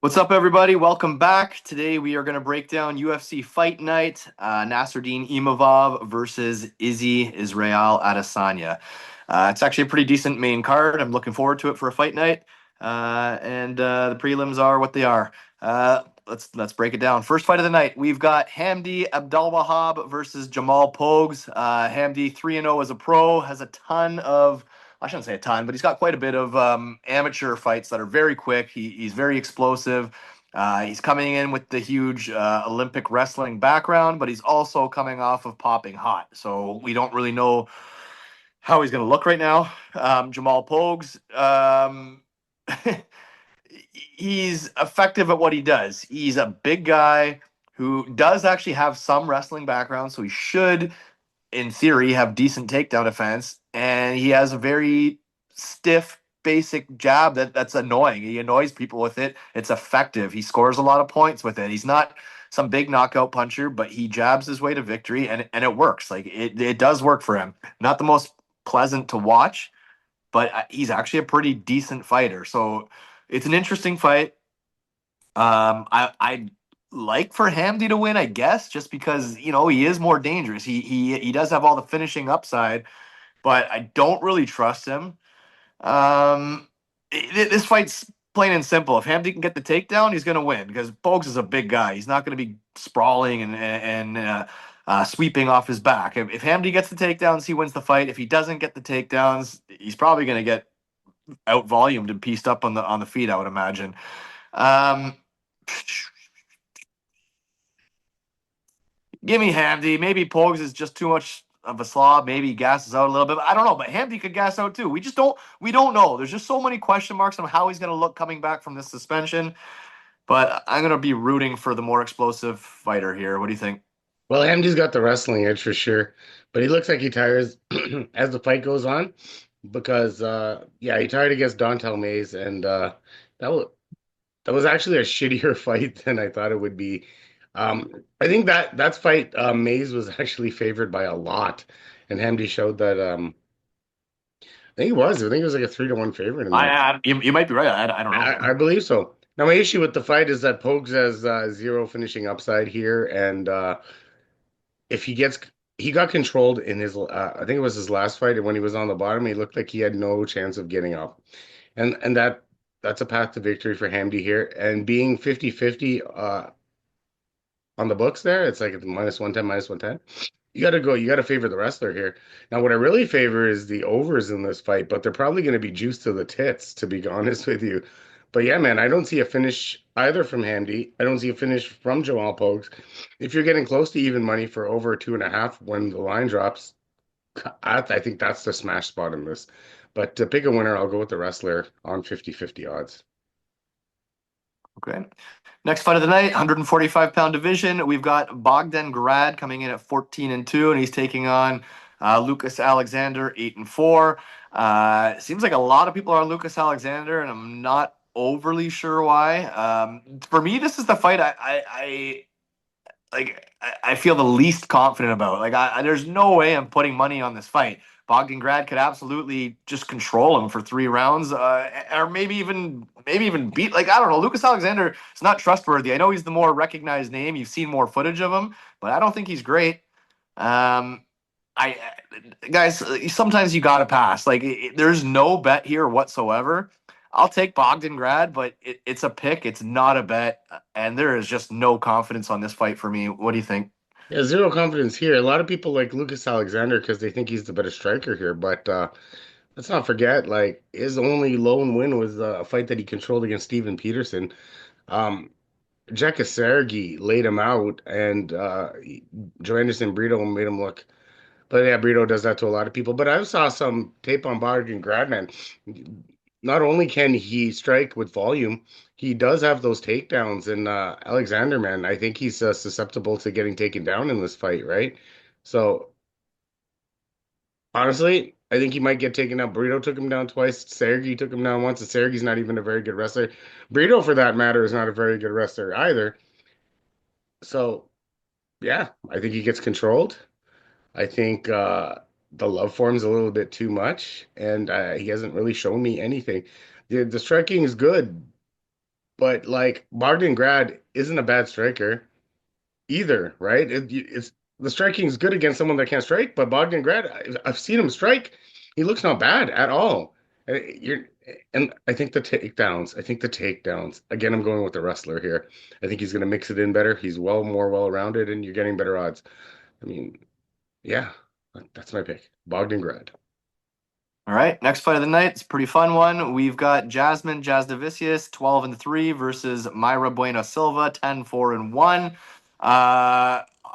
What's up, everybody? Welcome back. Today we are going to break down UFC Fight Night, Nasruddin Imavov versus Izzy Israel Adesanya. It's actually a pretty decent main card. I'm looking forward to it for a fight night, and the prelims are what they are. Let's break it down. First fight of the night, we've got Hamdi Abdelwahab versus Jamal Pogues. Hamdi 3-0 as a pro, has a ton of I shouldn't say a ton, but he's got quite a bit of amateur fights that are very quick. He's very explosive. He's coming in with the huge Olympic wrestling background, but he's also coming off of popping hot. So we don't really know how he's going to look right now. Jamal Pogues, he's effective at what he does. He's a big guy who does actually have some wrestling background, so he should in theory, have decent takedown defense, and he has a very stiff, basic jab that's annoying. He annoys people with it. It's effective. He scores a lot of points with it. He's not some big knockout puncher, but he jabs his way to victory, and it works. Like it does work for him. Not the most pleasant to watch, but he's actually a pretty decent fighter. So it's an interesting fight. I like for Hamdi to win, I guess, just because he is more dangerous. He does have all the finishing upside, but I don't really trust him. This fight's plain and simple. If Hamdi can get the takedown, he's going to win because Bogues is a big guy. He's not going to be sprawling and sweeping off his back. If Hamdi gets the takedowns, he wins the fight. If he doesn't get the takedowns, he's probably going to get out volumed and pieced up on the feet, I would imagine. Um, Give me Hamdi. Maybe Pogues is just too much of a slob. Maybe he gasses out a little bit. I don't know, but Hamdi could gas out too. We don't know. There's just so many question marks on how he's going to look coming back from this suspension. But I'm going to be rooting for the more explosive fighter here. What do you think? Well, Hamdi's got the wrestling edge for sure, but he looks like he tires as the fight goes on because yeah, he tired against Dontel Mays and that was that was actually a shittier fight than I thought it would be. I think that fight Mays was actually favored by a lot, and Hamdi showed that I think it was like a 3-1 favorite in that. You might be right. I don't know. I believe so. Now my issue with the fight is that Pogues has zero finishing upside here, and if he gets he got controlled in his I think it was his last fight, and when he was on the bottom he looked like he had no chance of getting up, and that's a path to victory for Hamdi here, and being 50-50 on the books there, it's like -110, -110. You got to favor the wrestler here. Now what I really favor is the overs in this fight, but they're probably going to be juiced to the tits, to be honest with you. But yeah, man, I don't see a finish either from Hamdi. I don't see a finish from Jamal Pogues. If you're getting close to even money for over 2.5 when the line drops, I think that's the smash spot in this. But to pick a winner, I'll go with the wrestler on 50-50 odds. Okay. Next fight of the night, 145-pound division. We've got Bogdan Grad coming in at 14-2, and he's taking on Lucas Alexander, 8-4. Seems like a lot of people are on Lucas Alexander, and I'm not overly sure why. For me, this is the fight I feel the least confident about. There's no way I'm putting money on this fight. Bogdan Grad could absolutely just control him for 3 rounds, or maybe even beat. Like I don't know, Lucas Alexander is not trustworthy. I know he's the more recognized name. You've seen more footage of him, but I don't think he's great. Um, I guys, sometimes you gotta pass. There's no bet here whatsoever. I'll take Bogdan Grad, but it's a pick. It's not a bet, and there is just no confidence on this fight for me. What do you think? Yeah, zero confidence here. A lot of people like Lucas Alexander because they think he's the better striker here, but let's not forget, like his only lone win was a fight that he controlled against Steven Peterson. Um, Jeka Sergi laid him out, and Joanderson Brito made him look. But yeah, Brito does that to a lot of people. But I saw some tape on Bogdan Gradman. Not only can he strike with volume, he does have those takedowns. And Alexander, man, I think he's susceptible to getting taken down in this fight, right? So honestly, I think he might get taken down. Burrito took him down twice. Sergey took him down once. And Sergey's not even a very good wrestler. Burrito, for that matter, is not a very good wrestler either. So yeah, I think he gets controlled. I think the love form's a little bit too much, and he hasn't really shown me anything. The striking is good, but like Bogdan Grad isn't a bad striker either, right? It's the striking is good against someone that can't strike, but Bogdan Grad, I've seen him strike. He looks not bad at all. You're, and I think the takedowns. I think the takedowns. Again, I'm going with the wrestler here. I think he's going to mix it in better. He's more well-rounded, and you're getting better odds. I mean, yeah, that's my pick. Bogdan Grad. All right, next fight of the night. It's a pretty fun one. We've got Jasmine Jasudavicius, 12-3 versus Mayra Bueno Silva, 10-4-1.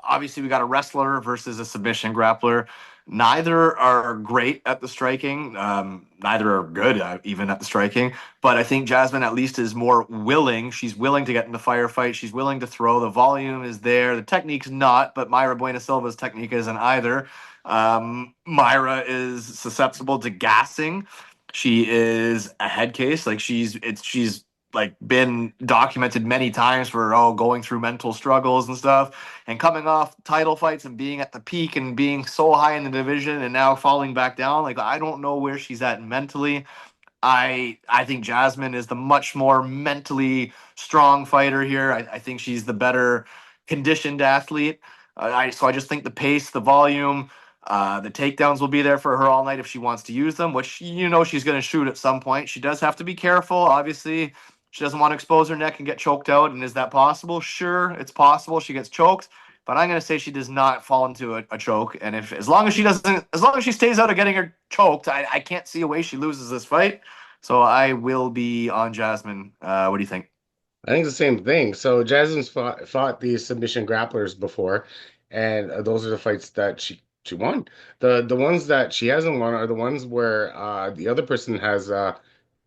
Obviously, we got a wrestler versus a submission grappler. Neither are great at the striking. Neither are good even at the striking. But I think Jasmine at least is more willing. She's willing to get in the firefight. She's willing to throw. The volume is there. The technique's not, but Mayra Bueno Silva's technique isn't either. Myra is susceptible to gassing. She is a head case. Like she's like been documented many times for going through mental struggles and stuff, and coming off title fights and being at the peak and being so high in the division and now falling back down. Like I don't know where she's at mentally. I think Jasmine is the much more mentally strong fighter here. I think she's the better conditioned athlete. So I just think the pace, the volume, the takedowns will be there for her all night if she wants to use them, which she's going to shoot at some point. She does have to be careful. Obviously, she doesn't want to expose her neck and get choked out. And is that possible? Sure, it's possible she gets choked. But I'm going to say she does not fall into a choke. And if as long as she stays out of getting her choked, I can't see a way she loses this fight. So I will be on Jasmine. What do you think? I think the same thing. So Jasmine's fought these submission grapplers before, and those are the fights that she won. The ones that she hasn't won are the ones where the other person has a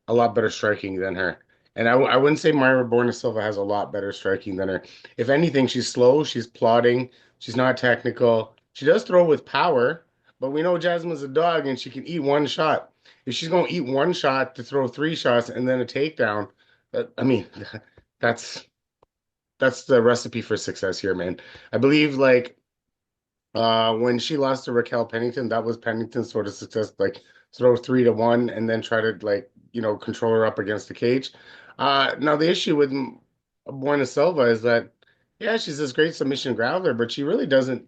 lot better striking than her. And I wouldn't say Myra Borna Silva has a lot better striking than her. If anything, she's slow, she's plodding, she's not technical. She does throw with power, but we know Jasmine's a dog and she can eat one shot. If she's going to eat one shot to throw three shots and then a takedown, I mean, that's that's the recipe for success here, man. I believe like when she lost to Raquel Pennington, that was Pennington's sort of success, like throw 3-1 and then try to like, control her up against the cage. Now the issue with Buena Silva is that, yeah, she's this great submission grappler, but she really doesn't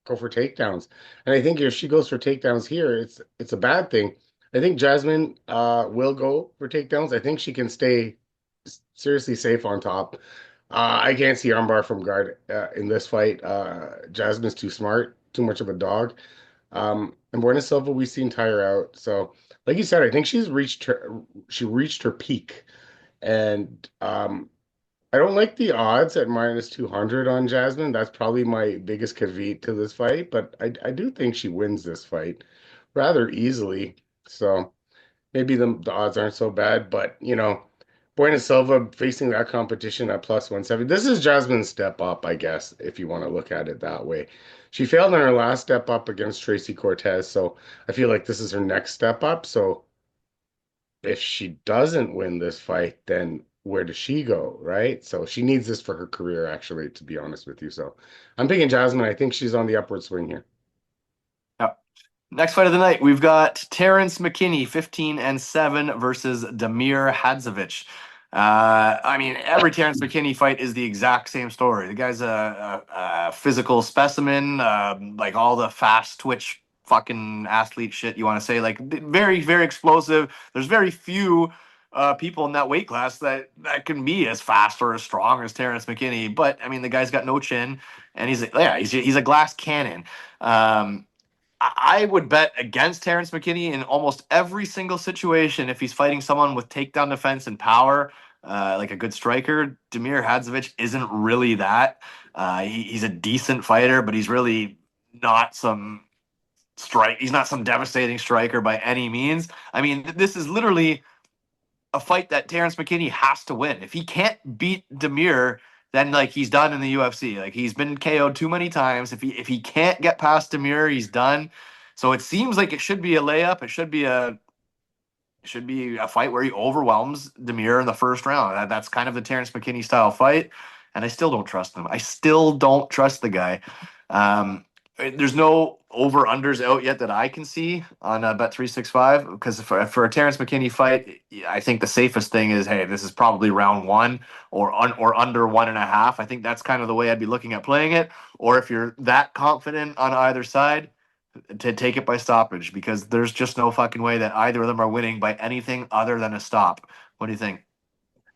go for takedowns. And I think if she goes for takedowns here, it's a bad thing. I think Jasmine will go for takedowns. I think she can stay seriously safe on top. I can't see armbar from guard in this fight. Jasmine's too smart, too much of a dog. And Buena Silva, we've seen tire out. So, like you said, I think she reached her peak. And I don't like the odds at -200 on Jasmine. That's probably my biggest caveat to this fight, but I do think she wins this fight rather easily. So maybe the odds aren't so bad, but Bueno Silva facing that competition at +170. This is Jasmine's step up, I guess, if you want to look at it that way. She failed on her last step up against Tracy Cortez, so I feel like this is her next step up. So if she doesn't win this fight, then where does she go, right? So she needs this for her career, actually, to be honest with you. So I'm picking Jasmine. I think she's on the upward swing here. Yep. Next fight of the night, we've got Terrence McKinney, 15-7 versus Damir Hadzovic. I mean, every Terrence McKinney fight is the exact same story. The guy's a physical specimen, like all the fast twitch fucking athlete shit you want to say. Like very, very explosive. There's very few people in that weight class that can be as fast or as strong as Terrence McKinney. But I mean, the guy's got no chin, and he's a glass cannon. I would bet against Terrence McKinney in almost every single situation if he's fighting someone with takedown defense and power, like a good striker. Damir Hadzovic isn't really that. He's a decent fighter, but he's really not some strike. He's not some devastating striker by any means. I mean, this is literally a fight that Terrence McKinney has to win. If he can't beat Damir, then like he's done in the UFC. Like he's been KO'd too many times. If he can't get past Damir, he's done. So it seems like it should be a layup. It should be a fight where he overwhelms Damir in the first round. That's kind of the Terrence McKinney style fight, and I still don't trust him. I still don't trust the guy. Um, there's no over unders out yet that I can see on Bet365 because for a Terrence McKinney fight, I think the safest thing is, hey, this is probably round one or under 1.5. I think that's kind of the way I'd be looking at playing it. Or if you're that confident on either side, to take it by stoppage because there's just no fucking way that either of them are winning by anything other than a stop. What do you think?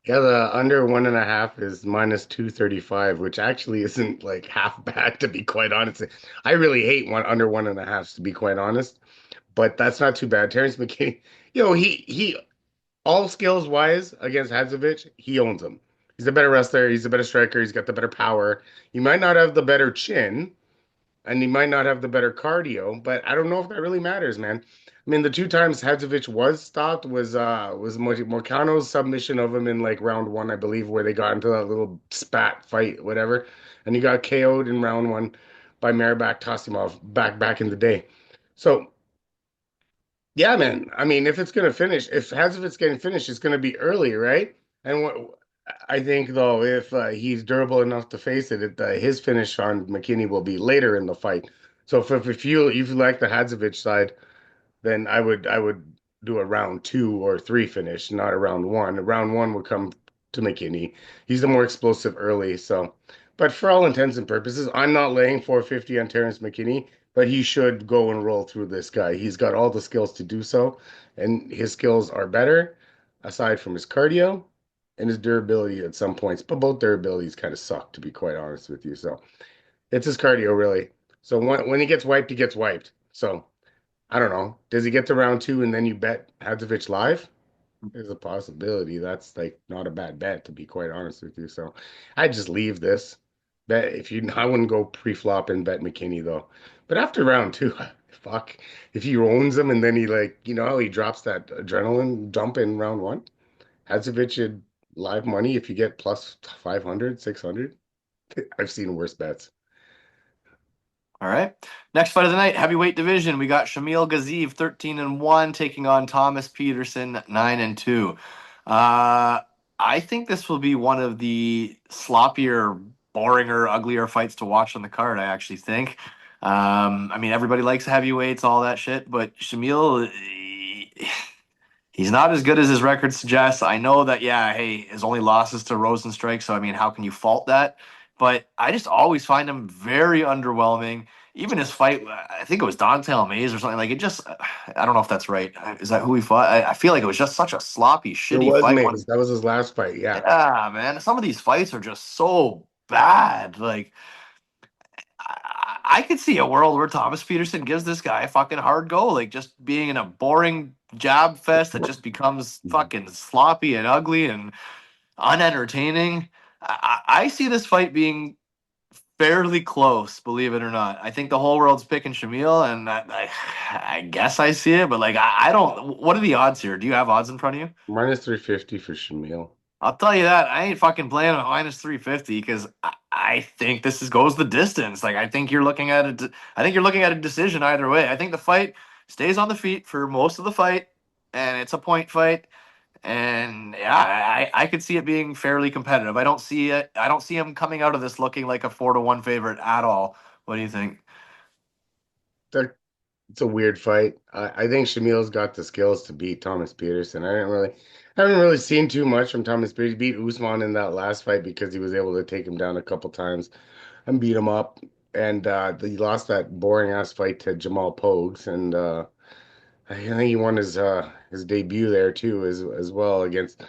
Yeah, the under 1.5 is -235, which actually isn't like half bad to be quite honest. I really hate one under 1.5 to be quite honest, but that's not too bad. Terrence McKinney, he all skills wise against Hadzovic, he owns him. He's a better wrestler, he's a better striker, he's got the better power. He might not have the better chin, and he might not have the better cardio, but I don't know if that really matters, man. I mean, the two times Hadzovic was stopped was Moicano's submission of him in like round one, I believe, where they got into that little spat fight, whatever, and he got KO'd in round one by Maribak Tosimov back in the day. So yeah, man. I mean, if it's gonna finish, if Hadzovic's getting finished, it's gonna be early, right? And what I think though, if he's durable enough to face it, his finish on McKinney will be later in the fight. So if you like the Hadzovic side, then I would do a round two or three finish, not a round one. A round one would come to McKinney. He's the more explosive early. So, but for all intents and purposes, I'm not laying 450 on Terrence McKinney, but he should go and roll through this guy. He's got all the skills to do so, and his skills are better aside from his cardio and his durability at some points. But both durabilities kind of suck, to be quite honest with you. So it's his cardio really. So when he gets wiped, he gets wiped. So I don't know. Does he get to round two and then you bet Hadzovic live? There's a possibility. That's like not a bad bet, to be quite honest with you. So I just leave this. Bet if you, I wouldn't go pre-flop and bet McKinney though. But after round two, fuck, if he owns him and then he like, how he drops that adrenaline dump in round one, Hadzovic should live money if you get plus 500, 600. I've seen worse bets. All right. Next fight of the night, heavyweight division. We got Shamil Gaziev, 13-1, taking on Thomas Peterson, 9-2. Uh, I think this will be one of the sloppier, boringer, uglier fights to watch on the card, I actually think. I mean, everybody likes heavyweights, all that shit, but Shamil, he's not as good as his record suggests. I know that, yeah, hey, his only losses to Rozenstruik, so I mean, how can you fault that? But I just always find him very underwhelming. Even his fight, I think it was Dante Mays or something like it. Just, I don't know if that's right. Is that who he fought? I feel like it was just such a sloppy, It shitty was fight. Mays. That was his last fight. Yeah. Yeah, man, some of these fights are just so bad. Like, I could see a world where Thomas Peterson gives this guy a fucking hard go, like just being in a boring jab fest that just becomes fucking sloppy and ugly and unentertaining. I see this fight being fairly close, believe it or not. I think the whole world's picking Shamil, and I guess I see it, but like I don't. What are the odds here? Do you have odds in front of you? -350 for Shamil. I'll tell you that I ain't fucking playing at -350 because I think this goes the distance. Like I think you're looking at it. I think you're looking at a decision either way. I think the fight stays on the feet for most of the fight, and it's a point fight. And yeah, I could see it being fairly competitive. I don't see it. I don't see him coming out of this looking like a 4-1 favorite at all. What do you think? That It's a weird fight. I think Shamil's got the skills to beat Thomas Peterson. I haven't really seen too much from Thomas Peterson. He beat Usman in that last fight because he was able to take him down a couple times and beat him up. And he lost that boring ass fight to Jamal Pogues, and I think he won his debut there too, as well against.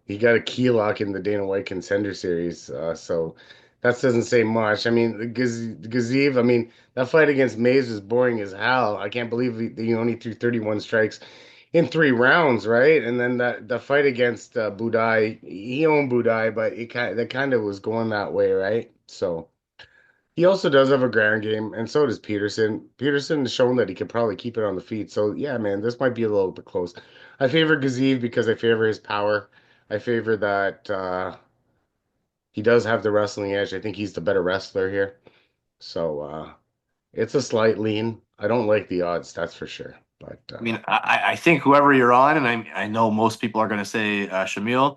He got a key lock in the Dana White Contender Series, so that doesn't say much. I mean, Gaziev, I mean, that fight against Mays was boring as hell. I can't believe he only threw 31 strikes in 3 rounds, right? And then that the fight against Budai, he owned Budai, but that kind of was going that way, right? So he also does have a ground game, and so does Peterson. Peterson has shown that he can probably keep it on the feet. So yeah, man, this might be a little bit close. I favor Gaziev because I favor his power. I favor that he does have the wrestling edge. I think he's the better wrestler here. So it's a slight lean. I don't like the odds, that's for sure. But I mean, I think whoever you're on, and I know most people are going to say Shamil.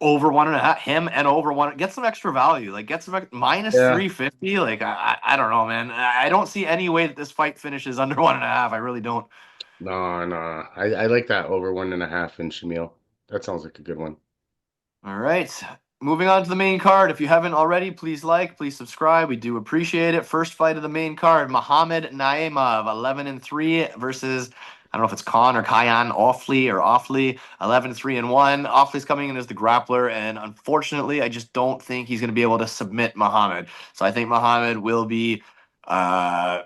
over 1.5, him and over one, get some extra value, like get some minus Yeah. 350. Like I don't know, man. I don't see any way that this fight finishes under 1.5. I really don't. No, no. I like that over 1.5 in Shamil. That sounds like a good one. All right. Moving on to the main card. If you haven't already, please like, please subscribe. We do appreciate it. First fight of the main card, Muhammad Naimov, 11-3 versus, I don't know if it's Khan or Kyan Ofli or Ofli, 11-3-1. Ofli's coming in as the grappler, and unfortunately, I just don't think he's going to be able to submit Muhammad. So I think Muhammad will be uh,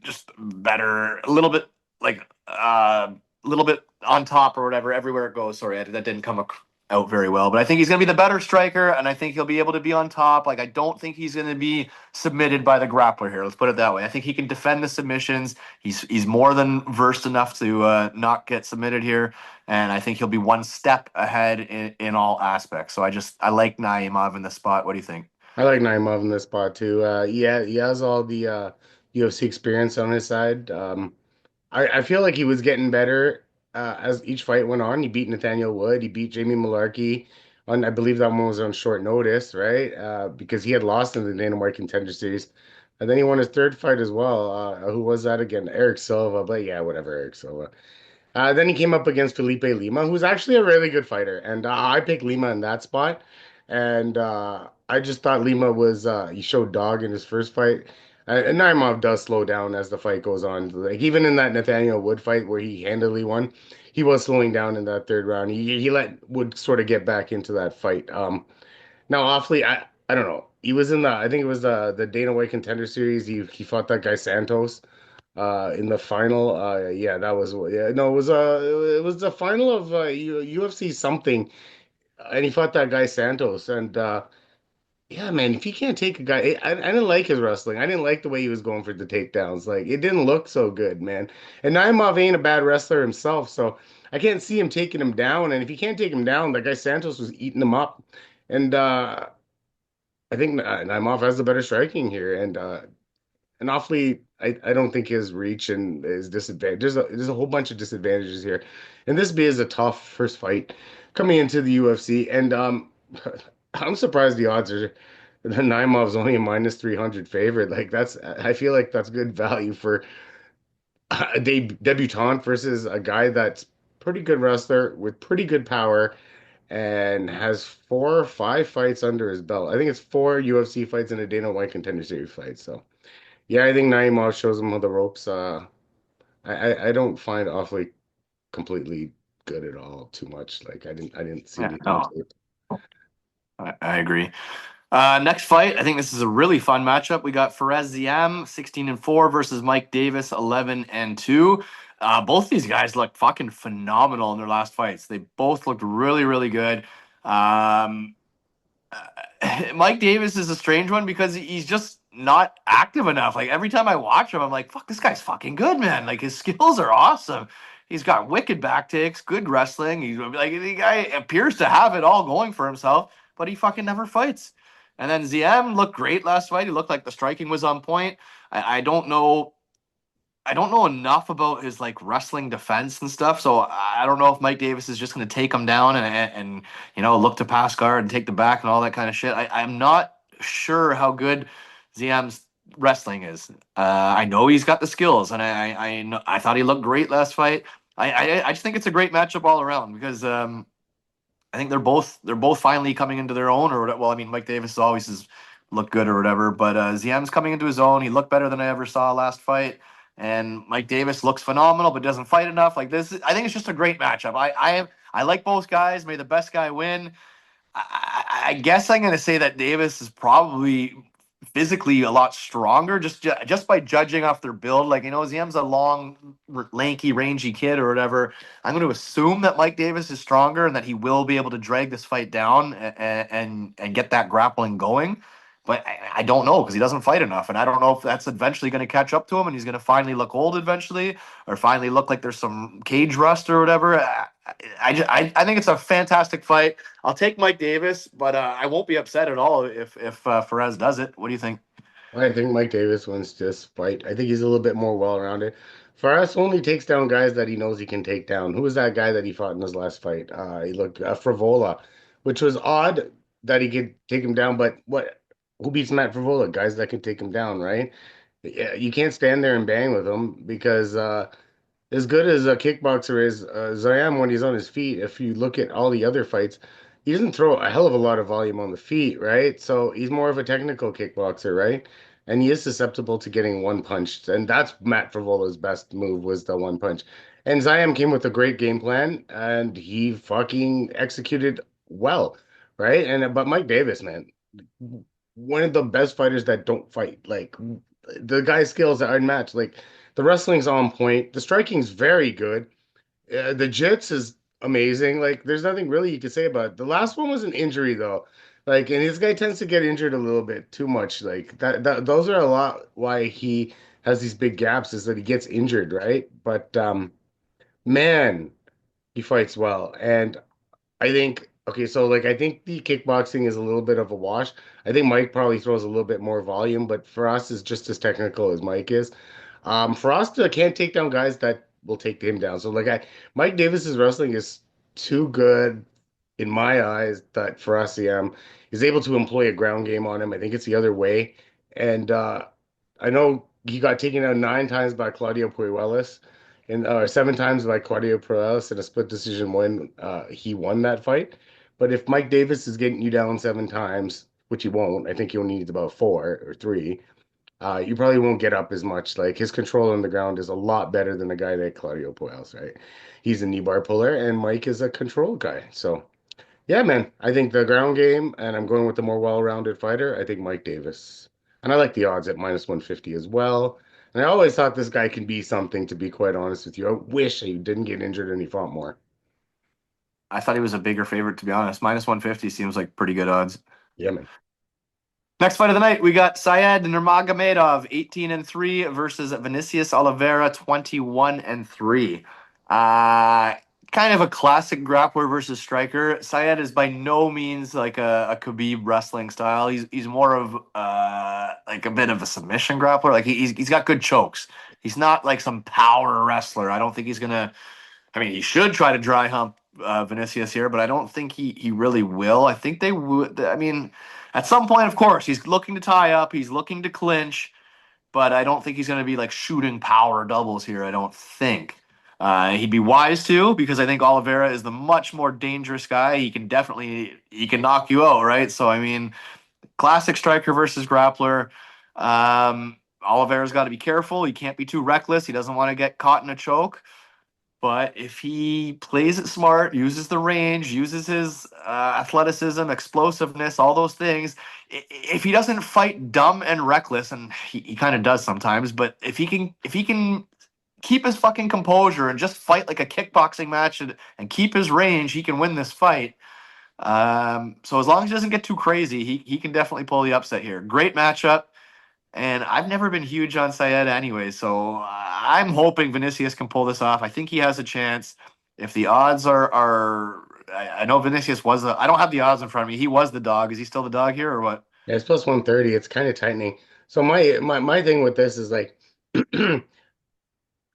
just better, a little bit like a little bit on top or whatever everywhere it goes. Sorry, that didn't come out very well. But I think he's going to be the better striker, and I think he'll be able to be on top. Like, I don't think he's going to be submitted by the grappler here. Let's put it that way. I think he can defend the submissions. He's more than versed enough to not get submitted here, and I think he'll be one step ahead in all aspects. So I like Naimov in this spot. What do you think? I like Naimov in this spot too. Yeah, he has all the UFC experience on his side. I feel like he was getting better as each fight went on. He beat Nathaniel Wood. He beat Jamie Mullarkey on, I believe that one was on short notice, right? Because he had lost in the Dana White Contender Series. And then he won his third fight as well. Who was that again? Eric Silva. But yeah, whatever, Eric Silva. Then he came up against Felipe Lima, who's actually a really good fighter. And I picked Lima in that spot. And I just thought Lima was, he showed dog in his first fight. And Naimov does slow down as the fight goes on. Like even in that Nathaniel Wood fight where he handily won, he was slowing down in that third round. He let Wood sort of get back into that fight. Now, Ofli, I don't know. He was in the I think it was the Dana White Contender Series. He fought that guy Santos in the final. Yeah, that was yeah. No, it was the final of UFC something, and he fought that guy Santos. And yeah, man, if you can't take a guy, I didn't like his wrestling. I didn't like the way he was going for the takedowns. Like it didn't look so good, man. And Naimov ain't a bad wrestler himself, so I can't see him taking him down. And if you can't take him down, that guy Santos was eating him up. And I think Naimov has the better striking here, and awfully, I don't think his reach and his disadvantage. There's a whole bunch of disadvantages here, and this is a tough first fight coming into the UFC. And I'm surprised the odds are the Naimov's only a minus 300 favorite. Like I feel like that's good value for a debutant versus a guy that's pretty good wrestler with pretty good power and has 4 or 5 fights under his belt. I think it's 4 UFC fights and a Dana White Contender Series fight. So. Yeah, I think Naimov shows him the ropes. I don't find Awfully completely good at all. Too much. Like I didn't see Yeah, anything on no, tape. I agree. Next fight, I think this is a really fun matchup. We got Fares Ziam, 16-4 versus Mike Davis, 11-2. Both these guys looked fucking phenomenal in their last fights. They both looked really, really good. Um, Mike Davis is a strange one because he's just not active enough. Like every time I watch him, I'm like, fuck, this guy's fucking good, man. Like his skills are awesome. He's got wicked back takes, good wrestling. He's like the guy appears to have it all going for himself, but he fucking never fights. And then Ziam looked great last fight. He looked like the striking was on point. I don't know. I don't know enough about his like wrestling defense and stuff, so I don't know if Mike Davis is just going to take him down and look to pass guard and take the back and all that kind of shit. I'm not sure how good Ziam's wrestling is. I know he's got the skills, and I thought he looked great last fight. I just think it's a great matchup all around because I think they're both finally coming into their own, or well, I mean, Mike Davis always has looked good or whatever, but Ziam's coming into his own. He looked better than I ever saw last fight, and Mike Davis looks phenomenal, but doesn't fight enough. Like this, I think it's just a great matchup. I like both guys. May the best guy win. I guess I'm going to say that Davis is probably physically a lot stronger just by judging off their build. Like Ziam's a long, lanky, rangy kid or whatever. I'm going to assume that Mike Davis is stronger and that he will be able to drag this fight down and get that grappling going. But I don't know because he doesn't fight enough, and I don't know if that's eventually going to catch up to him, and he's going to finally look old eventually, or finally look like there's some cage rust or whatever. I think it's a fantastic fight. I'll take Mike Davis, but I won't be upset at all if Fares does it. What do you think? I think Mike Davis wins this fight. I think he's a little bit more well-rounded. For us, only takes down guys that he knows he can take down. Who was that guy that he fought in his last fight? He looked Frivola which was odd that he could take him down. But who beats Matt Frevola? Guys that can take him down, right? Yeah, you can't stand there and bang with him because as good as a kickboxer is, Ziam, when he's on his feet, if you look at all the other fights, he doesn't throw a hell of a lot of volume on the feet, right? So he's more of a technical kickboxer, right? And he is susceptible to getting one punched. And that's Matt Frivola's best move was the one punch. And Ziam came with a great game plan and he fucking executed well, right? And but Mike Davis, man, one of the best fighters that don't fight. Like the guy's skills are unmatched. Like the wrestling's on point. The striking's very good. The jits is amazing. Like there's nothing really you can say about it. The last one was an injury though. Like and this guy tends to get injured a little bit too much. Like that those are a lot why he has these big gaps is that he gets injured, right? But man, he fights well. And I think okay, so like I think the kickboxing is a little bit of a wash. I think Mike probably throws a little bit more volume, but for us is just as technical as Mike is. For us to can't take down guys that will take him down. So like Mike Davis's wrestling is too good in my eyes that for us, is able to employ a ground game on him. I think it's the other way. And I know he got taken out 9 times by Claudio Puelas and or 7 times by Claudio Puelas in a split decision when he won that fight. But if Mike Davis is getting you down 7 times, which he won't, I think he'll need about 4 or 3. You probably won't get up as much. Like his control on the ground is a lot better than a guy like Claudio Puels, right? He's a knee bar puller, and Mike is a control guy. So yeah, man, I think the ground game, and I'm going with the more well-rounded fighter. I think Mike Davis, and I like the odds at minus 150 as well. And I always thought this guy can be something, to be quite honest with you. I wish he didn't get injured and he fought more. I thought he was a bigger favorite, to be honest. Minus 150 seems like pretty good odds. Yeah, man. Next fight of the night, we got Syed Nurmagomedov, 18-3 versus Vinicius Oliveira, 21-3. Uh, Kind of a classic grappler versus striker. Syed is by no means like a Khabib wrestling style. He's more of like a bit of a submission grappler. Like he's got good chokes. He's not like some power wrestler. I don't think he's gonna. I mean, he should try to dry hump Vinicius here, but I don't think he really will. I think they would. I mean, at some point, of course, he's looking to tie up. He's looking to clinch, but I don't think he's going to be like shooting power doubles here. I don't think. He'd be wise to because I think Oliveira is the much more dangerous guy. He can knock you out, right? So I mean, classic striker versus grappler. Oliveira's got to be careful. He can't be too reckless. He doesn't want to get caught in a choke. But if he plays it smart, uses the range, uses his athleticism, explosiveness, all those things, if he doesn't fight dumb and reckless, and he kind of does sometimes, but if he can keep his fucking composure and just fight like a kickboxing match and keep his range, he can win this fight. So as long as he doesn't get too crazy, he can definitely pull the upset here. Great matchup. And I've never been huge on Syed anyway, so I'm hoping Vinicius can pull this off. I think he has a chance. If the odds I know Vinicius was I don't have the odds in front of me. He was the dog. Is he still the dog here or what? Yeah, it's plus 130. It's kind of tightening. So my thing with this is like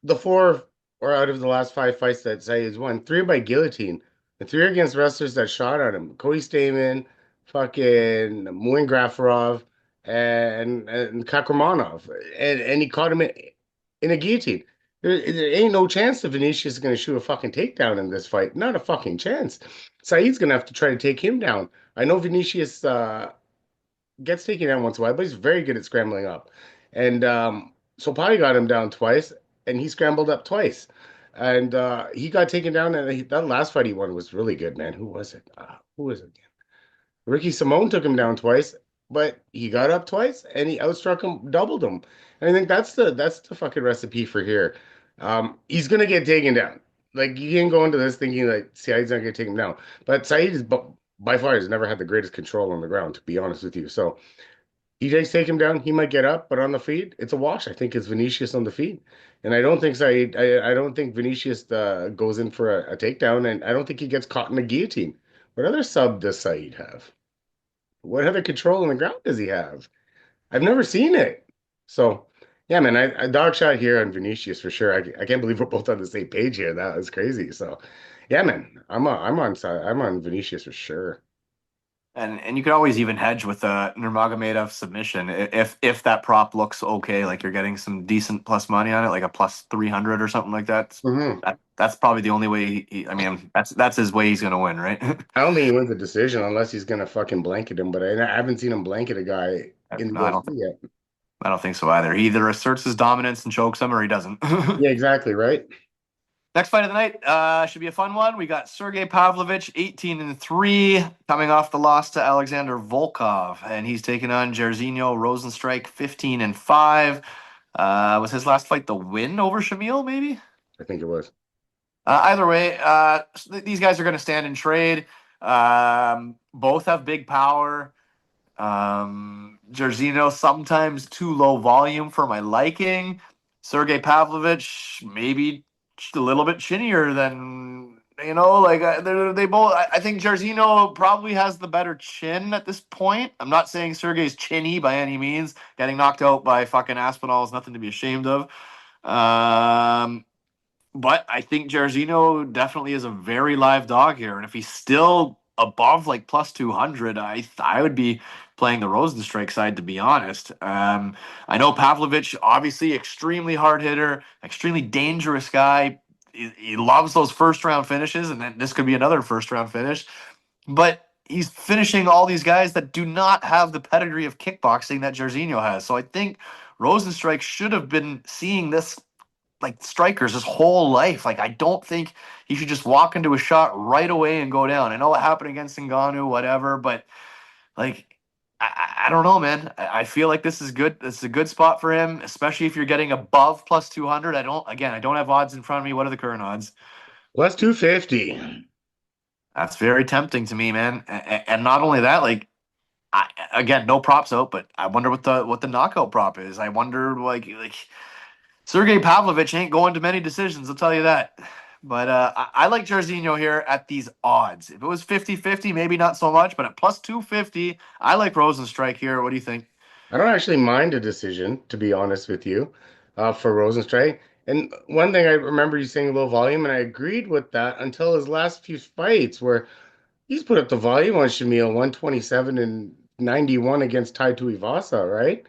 the 4 or out of the last 5 fights that Saeed's won, 3 by guillotine, and 3 against wrestlers that shot at him. Cody Stamen, fucking Muin Gafarov, and Kakramanov, and he caught him in a guillotine. There ain't no chance that Vinicius is going to shoot a fucking takedown in this fight. Not a fucking chance. Saeed's going to have to try to take him down. I know Vinicius gets taken down once in a while, but he's very good at scrambling up. And so Pai got him down twice, and he scrambled up twice. And he got taken down, and that last fight he won was really good, man. Who was it? Who was it again? Ricky Simone took him down twice, but he got up twice, and he outstruck him, doubled him. And I think that's the fucking recipe for here. He's gonna get taken down. Like you can't go into this thinking like Saeed's not gonna take him down. But Saeed is by far has never had the greatest control on the ground, to be honest with you. So he takes take him down, he might get up, but on the feet, it's a wash. I think it's Vinicius on the feet. And I don't think Saeed, I don't think Vinicius goes in for a takedown, and I don't think he gets caught in a guillotine. What other sub does Saeed have? What other control on the ground does he have? I've never seen it. So, yeah, man, I dog shot here on Vinicius for sure. I can't believe we're both on the same page here. That was crazy. So, yeah, man, I'm on Vinicius for sure. And you could always even hedge with a Nurmagomedov submission if that prop looks okay, like you're getting some decent plus money on it, like a plus 300 or something like that. Hmm. That's probably the only way. I mean, that's his way he's gonna win, right? I don't think he wins the decision unless he's gonna fucking blanket him, but I haven't seen him blanket a guy in the No, UFC yet. I don't think so either. He either asserts his dominance and chokes him, or he doesn't. Yeah, exactly, right? Next fight of the night should be a fun one. We got Sergey Pavlovich, 18-3, coming off the loss to Alexander Volkov, and he's taking on Jairzinho Rozenstruik, 15-5. Was his last fight the win over Shamil, maybe? I think it was. Either way, these guys are going to stand and trade. Both have big power. Jairzinho sometimes too low volume for my liking. Sergey Pavlovich maybe a little bit chinnier than like they both. I think Jairzinho probably has the better chin at this point. I'm not saying Sergey's chinny by any means. Getting knocked out by fucking Aspinall is nothing to be ashamed of. Um, but I think Jairzinho definitely is a very live dog here, and if he's still above like plus 200, I would be playing the Rozenstruik side to be honest. I know Pavlovich, obviously extremely hard hitter, extremely dangerous guy. He loves those first round finishes, and then this could be another first round finish. But he's finishing all these guys that do not have the pedigree of kickboxing that Jairzinho has. So I think Rozenstruik should have been seeing this like strikers his whole life. Like I don't think he should just walk into a shot right away and go down. I know what happened against Ngannou, whatever, but like I don't know, man. I feel like this is good. This is a good spot for him, especially if you're getting above plus 200. I don't have odds in front of me. What are the current odds? Plus 250. That's very tempting to me, man. And not only that, like again, no props out, but I wonder what the knockout prop is. I wonder like Sergey Pavlovich ain't going to many decisions, I'll tell you that. But I like Jairzinho here at these odds. If it was 50-50, maybe not so much, but at plus 250, I like Rozenstruik here. What do you think? I don't actually mind a decision, to be honest with you, for Rozenstruik. And one thing I remember you saying low volume, and I agreed with that until his last few fights, where he's put up the volume on Shamil, 127 and 91 against Tai Tuivasa, right?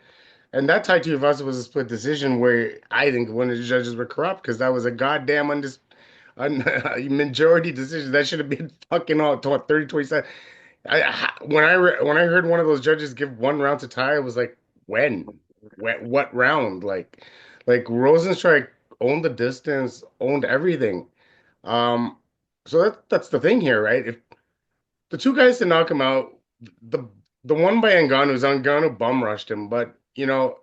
And that Tai Tuivasa was a split decision where I think one of the judges were corrupt because that was a goddamn majority decision. That should have been fucking all 30, 27. When I heard one of those judges give one round to tie, I was like, what round? Like Rozenstruik owned the distance, owned everything. Um, so that's the thing here, right? If the two guys to knock him out, the the one by Ngannou bum rushed him, but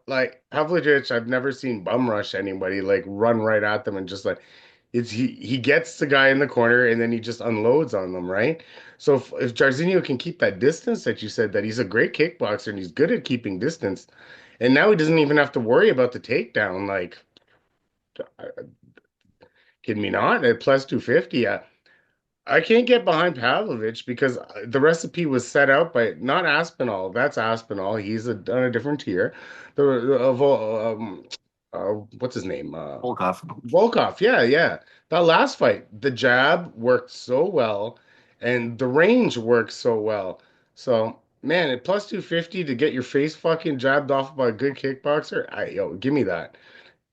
like Pavlovich, I've never seen bum rush anybody, like run right at them and just like he gets the guy in the corner and then he just unloads on them, right? So if Jairzinho can keep that distance that you said that he's a great kickboxer and he's good at keeping distance, and now he doesn't even have to worry about the takedown. Like, kidding me not? At plus 250, I can't get behind Pavlovich because the recipe was set out by not Aspinall. That's Aspinall. He's on a different tier. What's his name? Volkov. Volkov. Yeah, yeah. That last fight, the jab worked so well, and the range worked so well. So, man, at plus 250 to get your face fucking jabbed off by a good kickboxer, give me that.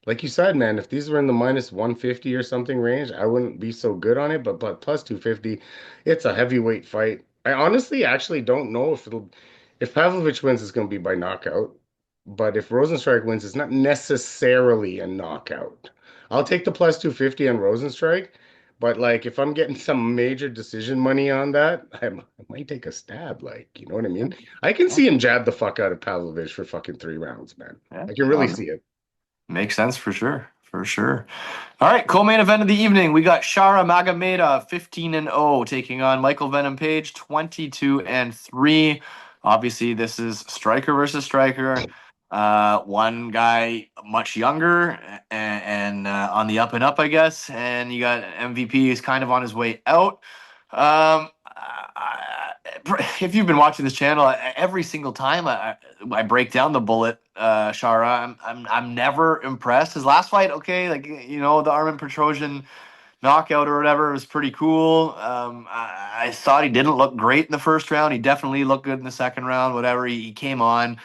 Like you said, man, if these were in the minus 150 or something range, I wouldn't be so good on it. But plus 250, it's a heavyweight fight. I honestly actually don't know if Pavlovich wins, it's going to be by knockout. But if Rozenstruik wins, it's not necessarily a knockout. I'll take the plus 250 on Rozenstruik. But like, if I'm getting some major decision money on that, I might take a stab. Like, you know what I mean? I can see him jab the fuck out of Pavlovich for fucking 3 rounds, man. Yeah, I can really see it. makes sense for sure. For sure. All right, co-main event of the evening. We got Shara Magomedov, 15-0, taking on Michael Venom Page, 22-3. Obviously, this is striker versus striker. One guy much younger and on the up and up, I guess. And you got MVP who's kind of on his way out. If you've been watching this channel, every single time I break down the bullet, Shara, I'm never impressed. His last fight, okay, like the Armin Petrosian knockout or whatever. It was pretty cool. I thought he didn't look great in the first round. He definitely looked good in the second round. Whatever, he came on.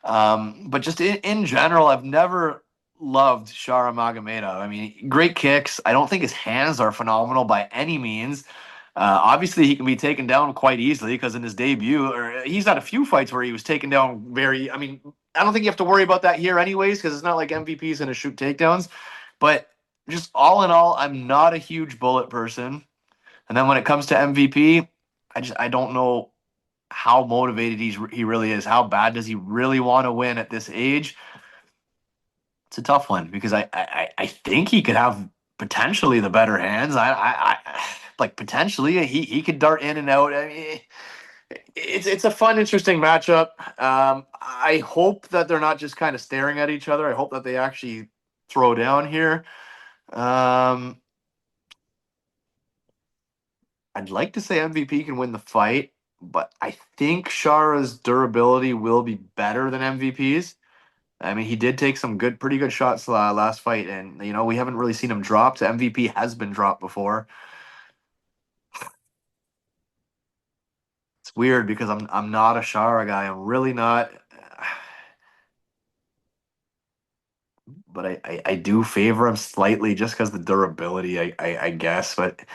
But just in general, I've never loved Shara Magomedov. I mean, great kicks. I don't think his hands are phenomenal by any means. Obviously, he can be taken down quite easily because in his debut, or he's had a few fights where he was taken down very. I mean, I don't think you have to worry about that here, anyways, because it's not like MVP's going to shoot takedowns. But just all in all, I'm not a huge Bullet person. And then when it comes to MVP, I don't know how motivated he really is. How bad does he really want to win at this age? It's a tough one because I think he could have potentially the better hands. I like potentially he could dart in and out. I mean, it's a fun, interesting matchup. I hope that they're not just kind of staring at each other. I hope that they actually throw down here. Um, I'd like to say MVP can win the fight, but I think Shara's durability will be better than MVP's. I mean, he did take some pretty good shots last fight, and we haven't really seen him dropped. MVP has been dropped before. It's weird because I'm not a Shara guy. I'm really not, but I do favor him slightly just because the durability, I guess. But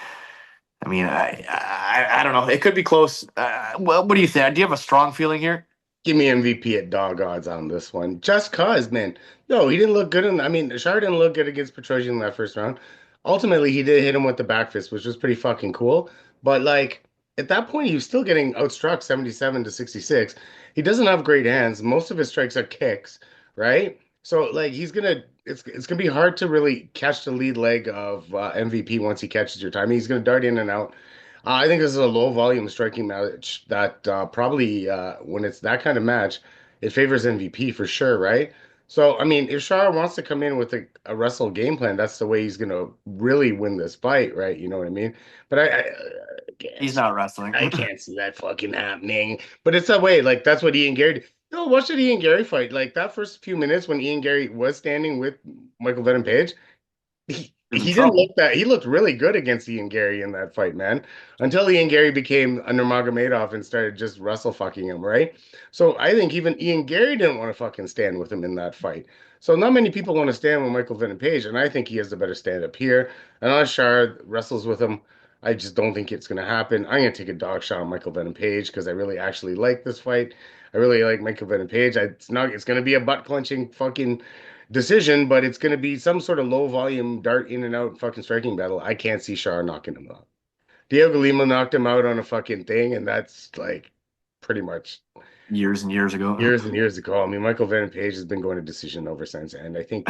I mean, I don't know. It could be close. Well, what do you think? Do you have a strong feeling here? Give me MVP at dog odds on this one. Just cause, man. No, he didn't look good I mean, Shar didn't look good against Petrosian in that first round. Ultimately, he did hit him with the back fist, which was pretty fucking cool. But like at that point, he was still getting outstruck 77 to 66. He doesn't have great hands. Most of his strikes are kicks, right? So like it's gonna be hard to really catch the lead leg of MVP once he catches your time. He's gonna dart in and out. I think this is a low volume striking match that probably when it's that kind of match, it favors MVP for sure, right? So, I mean, if Shara wants to come in with a wrestle game plan, that's the way he's gonna really win this fight, right? You know what I mean? But He's not wrestling. I can't see that fucking happening. But it's that way, like that's what Ian Gary did. No, watch the Ian Gary fight. Like that first few minutes when Ian Gary was standing with Michael Venom Page, He's in he didn't look trouble. that he looked really good against Ian Gary in that fight, man. Until Ian Gary became a Nurmagomedov and started just wrestle fucking him, right? So I think even Ian Gary didn't want to fucking stand with him in that fight. So not many people want to stand with Michael Venom Page, and I think he has the better stand up here. And unless Shard wrestles with him, I just don't think it's gonna happen. I'm gonna take a dog shot on Michael Venom Page because I really actually like this fight. I really like Michael Venom Page. It's gonna be a butt clenching fucking decision, but it's going to be some sort of low volume dart in and out fucking striking battle. I can't see Shar knocking him out. Diego Lima knocked him out on a fucking thing, and that's like pretty much Years and years ago. years and years ago. I mean, Michael Venom Page has been going to decision over since, and I think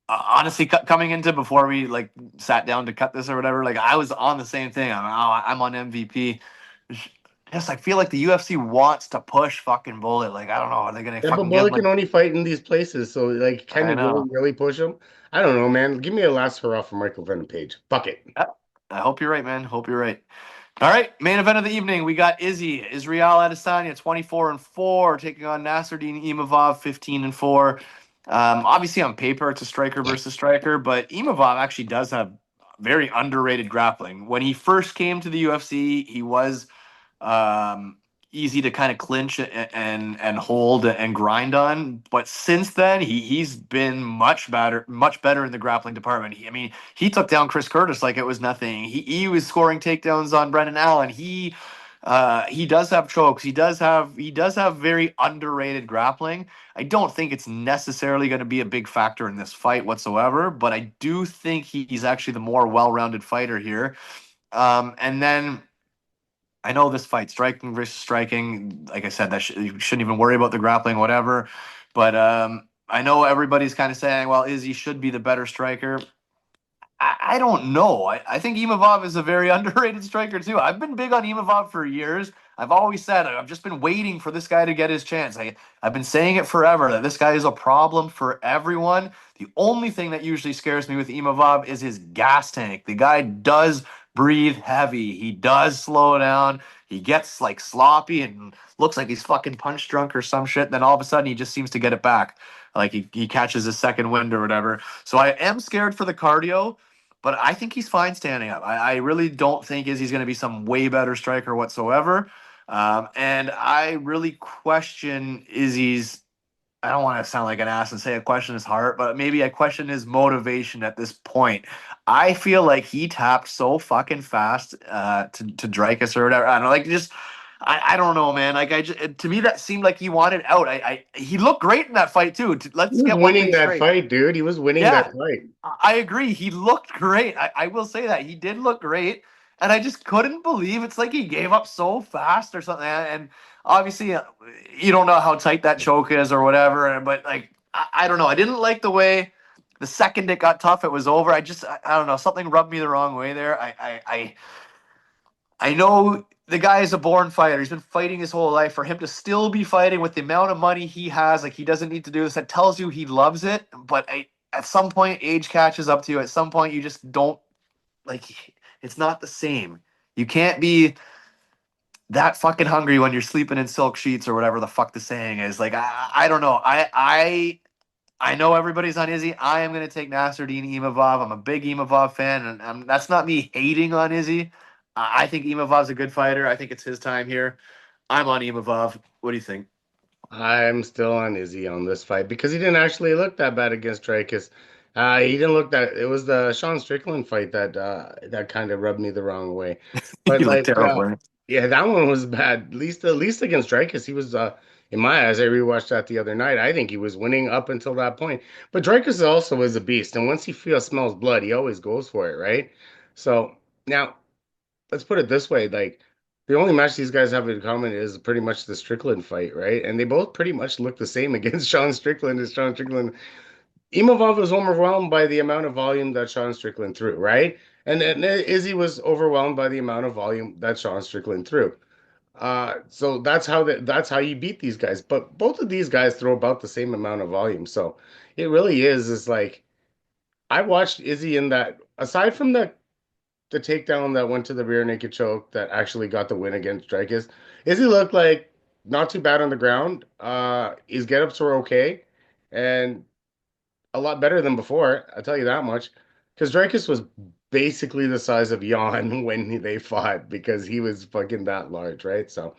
Honestly, coming into before we like sat down to cut this or whatever, like I was on the same thing. I'm on MVP. Just I feel like the UFC wants to push fucking Bullet. Like I don't know, are they gonna yeah, but fucking give him Bullock like? can only fight in these places, so like, can I you really, know. really push him? I don't know, man. Give me a last hurrah for Michael Venom Page. Fuck it. Yeah, I hope you're right, man. Hope you're right. All right, main event of the evening. We got Israel Adesanya, 24-4, taking on Nasruddin Imavov, 15-4. Obviously, on paper, it's a striker versus striker, but Imavov actually does have very underrated grappling. When he first came to the UFC, he was um, easy to kind of clinch and hold and grind on. But since then, he's been much better in the grappling department. I mean, he took down Chris Curtis like it was nothing. He was scoring takedowns on Brendan Allen. He does have chokes. He does have very underrated grappling. I don't think it's necessarily going to be a big factor in this fight whatsoever, but I do think he's actually the more well-rounded fighter here. And then I know this fight, striking versus striking. Like I said, you shouldn't even worry about the grappling, whatever. But I know everybody's kind of saying, well, Izzy should be the better striker. I don't know. I think Imavov is a very underrated striker too. I've been big on Imavov for years. I've always said I've just been waiting for this guy to get his chance. I've been saying it forever that this guy is a problem for everyone. The only thing that usually scares me with Imavov is his gas tank. The guy does breathe heavy. He does slow down. He gets like sloppy and looks like he's fucking punch drunk or some shit. Then all of a sudden he just seems to get it back. Like he catches his second wind or whatever. So I am scared for the cardio. but I think he's fine standing up. I really don't think Izzy's going to be some way better striker whatsoever. And I really question Izzy's. I don't want to sound like an ass and say I question his heart, but maybe I question his motivation at this point. I feel like he tapped so fucking fast to Dreykus or whatever. I don't know, like just I don't know, man. Like to me that seemed like he wanted out. He looked great in that fight too. He Let's was get one winning thing that straight. fight, dude. He was winning that Yeah, fight. I agree. He looked great. I will say that he did look great, and I just couldn't believe it's like he gave up so fast or something. And obviously, you don't know how tight that choke is or whatever. But like, I don't know. I didn't like the way the second it got tough, it was over. I don't know. Something rubbed me the wrong way there. I know the guy is a born fighter. He's been fighting his whole life. For him to still be fighting with the amount of money he has, like he doesn't need to do this. That tells you he loves it. But at some point, age catches up to you. At some point, you just don't like. It's not the same. You can't be that fucking hungry when you're sleeping in silk sheets or whatever the fuck the saying is. Like I don't know. I know everybody's on Izzy. I am going to take Nasruddin Imavov. I'm a big Imavov fan, and that's not me hating on Izzy. I think Imavov's a good fighter. I think it's his time here. I'm on Imavov. What do you think? I'm still on Izzy on this fight because he didn't actually look that bad against Dreykus. He didn't look that. It was the Sean Strickland fight that kind of rubbed me the wrong way. But You look like, terrible. yeah, that one was bad. At least against Dreykus, he was. In my eyes, I rewatched that the other night. I think he was winning up until that point. But Dreykus also is a beast, and once he feels smells blood, he always goes for it, right? So now let's put it this way, like the only match these guys have in common is pretty much the Strickland fight, right? And they both pretty much look the same against Sean Strickland as Sean Strickland. Imavov was overwhelmed by the amount of volume that Sean Strickland threw, right? And Izzy was overwhelmed by the amount of volume that Sean Strickland threw. So that's how you beat these guys. But both of these guys throw about the same amount of volume. So it really is like I watched Izzy in that aside from the takedown that went to the rear naked choke that actually got the win against Dreykus. Izzy looked like not too bad on the ground. His get-ups were okay and a lot better than before, I'll tell you that much. Because Dreykus was basically the size of Jan when they fought because he was fucking that large, right? So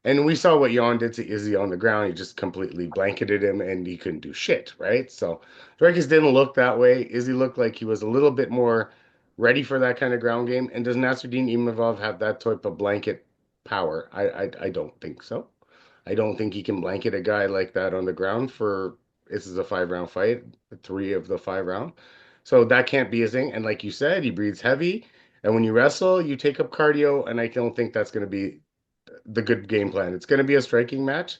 and we saw what Jan did to Izzy on the ground. He just completely blanketed him and he couldn't do shit, right? So Dreykus didn't look that way. Izzy looked like he was a little bit more ready for that kind of ground game. And does Nasruddin Imavov have that type of blanket power? I don't think so. I don't think he can blanket a guy like that on the ground for this is a 5 round fight, three of the 5 round. So that can't be his thing. And like you said, he breathes heavy. And when you wrestle, you take up cardio, and I don't think that's going to be the good game plan. It's going to be a striking match.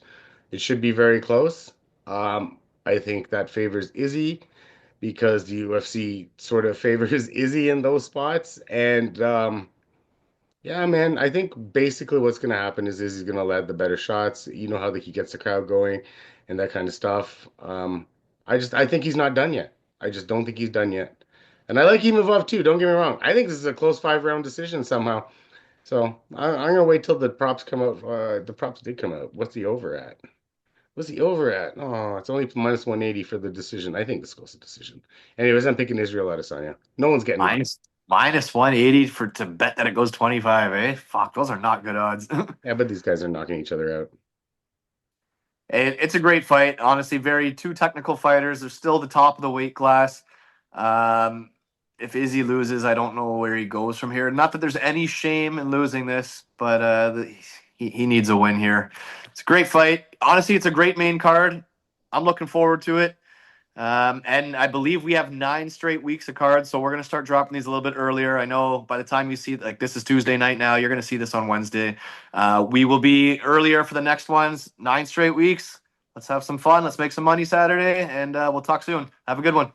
It should be very close. I think that favors Izzy because the UFC sort of favors Izzy in those spots. And yeah, man, I think basically what's going to happen is Izzy's going to land the better shots. You know how he gets the crowd going and that kind of stuff. I think he's not done yet. I just don't think he's done yet. And I like Imavov too. Don't get me wrong. I think this is a close 5 round decision somehow. So I'm gonna wait till the props come out. The props did come out. What's the over at? What's the over at? Oh, it's only minus 180 for the decision. I think this goes to decision. Anyways, I'm picking Israel Adesanya. No one's getting me. Minus 180 for to bet that it goes 25, eh? Fuck, those are not good odds. Yeah, but these guys are knocking each other out. It's a great fight. Honestly, very two technical fighters. They're still the top of the weight class. Um, if Izzy loses, I don't know where he goes from here. Not that there's any shame in losing this, but he needs a win here. It's a great fight. Honestly, it's a great main card. I'm looking forward to it. And I believe we have 9 straight weeks of cards, so we're gonna start dropping these a little bit earlier. I know by the time you see like this is Tuesday night now, you're gonna see this on Wednesday. We will be earlier for the next ones. 9 straight weeks. Let's have some fun. Let's make some money Saturday, and we'll talk soon. Have a good one.